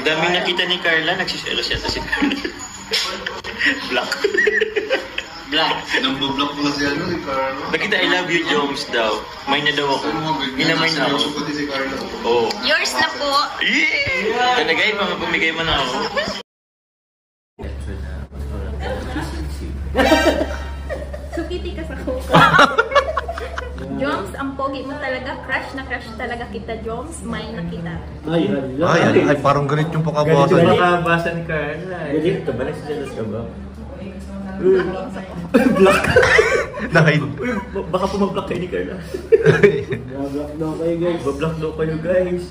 daming nakita ni Carla, nagsiselos yata si Carla. Black. Black. Nambublock mo si ano, si Carla. Nakita, I love you, Jones daw. May na daw ako. Ginamay na ako. Si Carla. Oo. Yours na po. Yeah! Tanagay, mga bumigay mo na ako. Sukiti ka sa kuko. Joms, ang pogi mo talaga. Crush na crush talaga kita, Joms. May nakita. Ay, parang ganit yung pagkabawasan. Ganito yung pagkabawasan ni Carla. Ganito ka ba? Nagsiselos ka ba? Black. Dahil. Baka po mag-block kayo ni Carla. Block daw kayo guys. Mag-block daw kayo guys.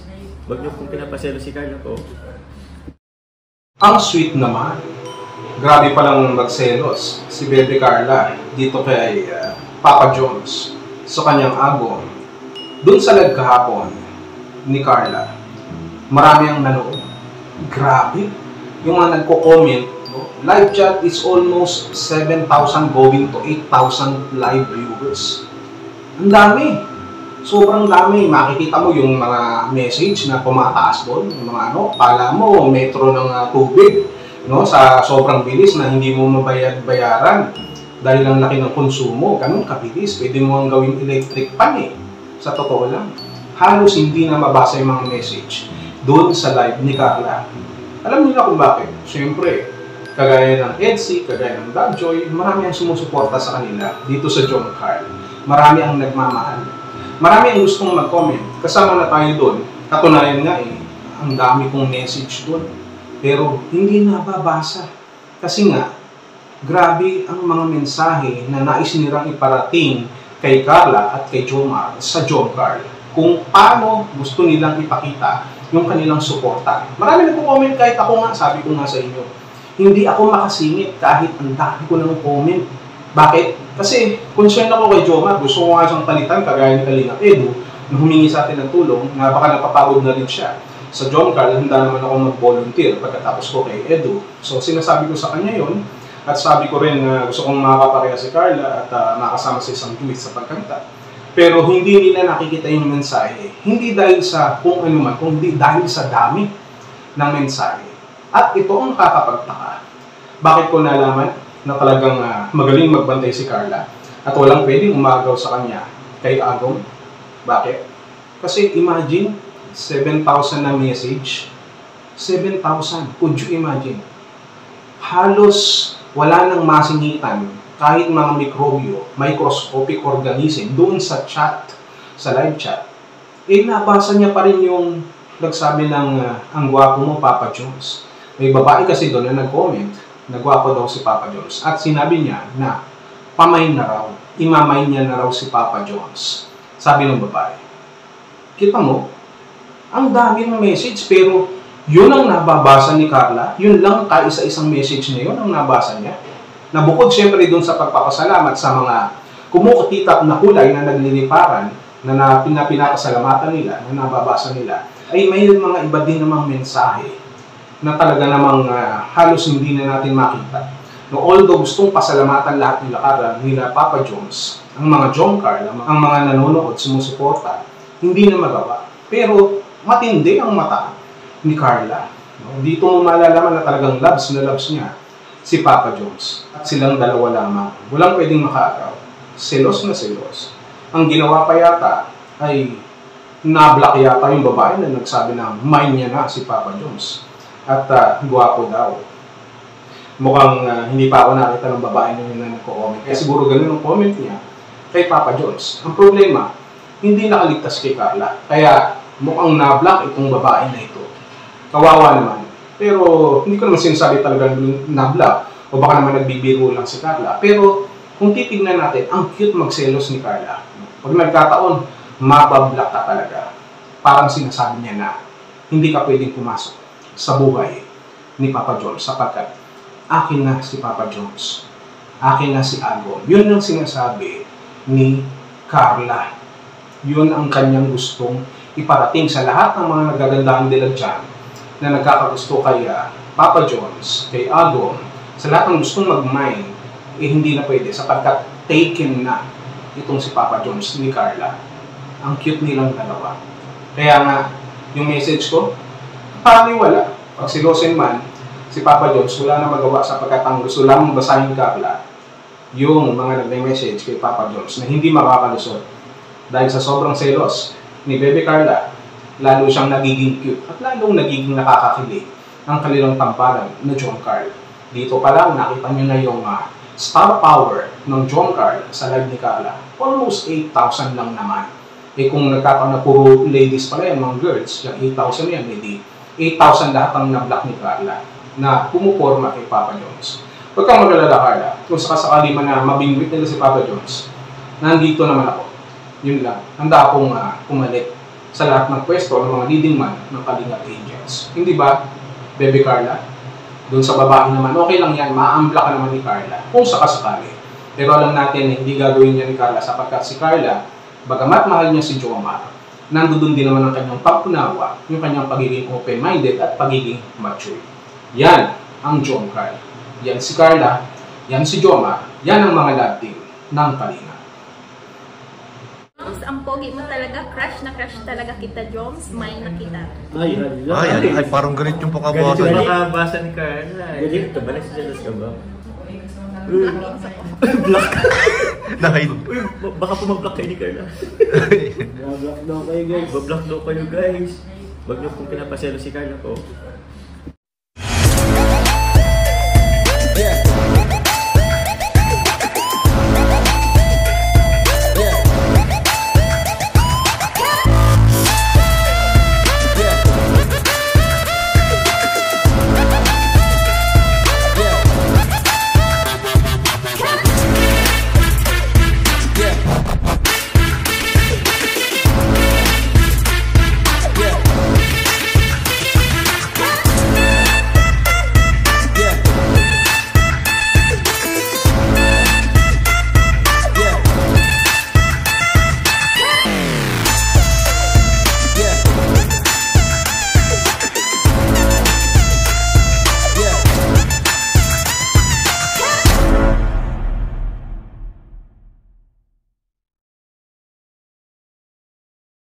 Wag niyo kung pinapaselo si Carla po. Ang sweet naman. Grabe palang magselos si Bebe Carla dito kay Papa Jones sa kanyang agong. Doon sa live kahapon ni Carla, marami ang nanood. Grabe. Yung mga nagko-comment, no? Live chat is almost 7,000 going to 8,000 live viewers. Ang dami. Sobrang dami. Makikita mo yung mga message na pumataas doon. Yung mga ano, pala mo, metro ng tubig. No? Sa sobrang bilis na hindi mo mabayad-bayaran. Dahil ang laki ng konsumo. Ganun kabilis. Pwede mo ang gawing electric pan eh. Sa totoo lang. Halos hindi na mabasa yung mga message doon sa live ni Carla. Alam niyo na kung bakit. Siyempre, kagaya ng Etsy, kagaya ng Dagjoy, marami ang sumusuporta sa kanila dito sa John Carl. Marami ang nagmamahal. Marami ang gustong mag-comment. Kasama na tayo doon. Katunayan nga eh, ang dami kong message doon. Pero hindi nababasa. Kasi nga, grabe ang mga mensahe na nais nilang iparating kay Carla at kay Jomar sa John Carl. Kung paano gusto nilang ipakita yung kanilang suporta. Marami nagko-comment kahit ako nga, sabi ko nga sa inyo. Hindi ako makasingit kahit ang dami ko ng comment. Bakit? Kasi concern ako kay Jomar. Gusto ko nga siyang palitan kagaya ni Kalinga Edu na humingi sa atin ng tulong na baka napapagod na rin siya. Sa John Carl, handa naman ako mag-volunteer pagkatapos ko kay Edu. So sinasabi ko sa kanya yon. At sabi ko rin na gusto kong makapareha si Carla at makasama sa isang duet sa pagkanta. Pero hindi nila nakikita yung mensahe. Hindi dahil sa kung ano man, kundi dahil sa dami ng mensahe. At ito ang kakapagtaka. Bakit ko nalaman na talagang magaling magbantay si Carla at walang pwedeng umagaw sa kanya kay Agong? Bakit? Kasi imagine, 7,000 na message. 7,000. Could you imagine? Halos wala nang masingitan kahit mga mikrobyo, microscopic organism doon sa chat, sa live chat. Eh, nabasa niya pa rin yung nagsabi ng ang gwapo mo, Papa Jones. May babae kasi doon na nag-comment, nagwapo daw si Papa Jones. At sinabi niya na pamay na raw, imamay niya na raw si Papa Jones. Sabi ng babae. Kita mo, ang dami ng message pero yun ang nababasa ni Carla, yun lang kaisa-isang message na yun ang nabasa niya. Nabukod siyempre doon sa pagpapasalamat sa mga kumukutitap na kulay na nagliliparan, na pinapasalamatan nila, na nababasa nila, ay may mga iba din namang mensahe na talaga namang halos hindi na natin makita. No, although gustong pasalamatan lahat nila Papa Jones, ang mga John Carl, ang mga nanonood, sumusuporta, hindi na magawa. Pero matindi ang mata ni Carla. No? Dito mo malalaman na talagang loves na loves niya si Papa Jones. At silang dalawa lamang. Walang pwedeng makaagaw. Selos na selos. Ang ginawa pa yata ay na-block yata yung babae na nagsabi na mine niya na si Papa Jones. At guwapo daw. Mukhang hindi pa ako nakita ng babae na yun na nagko-comment. Kaya siguro ganun ang comment niya kay Papa Jones. Ang problema, hindi nakaligtas kay Carla. Kaya mukhang na-block itong babae na ito. Kawawa naman. Pero hindi ko naman sinasabi talaga na-block o baka naman nagbibiro lang si Carla. Pero kung titignan natin, ang cute magselos ni Carla. Pag nagkataon, mabablock ka talaga. Parang sinasabi niya na hindi ka pwedeng pumasok sa buhay ni Papa Jones sapagkat akin na si Papa Jones. Akin na si Agong. Yun ang sinasabi ni Carla. Yun ang kanyang gustong iparating sa lahat ng mga nagagandang dilag dyan na nagkakagusto kay Papa Jones, kay Agong, sa lahat ng gustong mag-mine, eh hindi na pwede sapagkat taken na itong si Papa Jones ni Carla. Ang cute nilang dalawa. Kaya nga, yung message ko, parang wala. Pag silosin man, si Papa Jones wala na magawa sapagkat ang gusto lang basahin ni Carla yung mga nagme-message kay Papa Jones na hindi makakalusot. Dahil sa sobrang selos ni Bebe Carla, lalo siyang nagiging cute at lalong nagiging nakakakilig ang kanilang tamparan na John Carl. Dito pa lang nakita niyo na yung star power ng John Carl sa live ni Carla. Almost 8,000 lang naman. Eh kung nagkataon na puro ladies pala yan, mga girls, yung 8,000 yan, edi 8,000 lahat ang na-block ni Carla na pumuporma kay Papa Jones. Huwag kang mag-alala, Carla. Kung sakasakali man na mabingwit nila si Papa Jones, nandito naman ako. Yun lang. Handa akong pumalit sa lahat ng pwesto ng mga leading man ng Kalingap Angels. Hindi ba, Bebe Carla? Doon sa babae naman, okay lang yan, maambla ka naman ni Carla kung sakasakali. Pero alam natin na hindi gagawin niya ni Carla sapagkat si Carla, bagamat mahal niya si Jomar, nandoon din naman ang kanyang pagkunawa, yung kanyang pagiging open-minded at pagiging mature. Yan ang John Carl. Yan si Carla, yan si Jomar, yan ang mga love team ng Kalingap. Joms, ang pogi mo talaga, crush na crush talaga kita, Joms, may nakita. Ay, hala. Ay, parang ganit yung Ganito pakabuhasan. yung makabasa ni Carla. Ganito, balik sa jealous ka ba? Block. Nakahid. Uy, baka po mag-block kayo ni Carla. Nablock daw kayo guys. Ba-block daw kayo guys. Huwag niyo pong pinapaselo si Carla ko.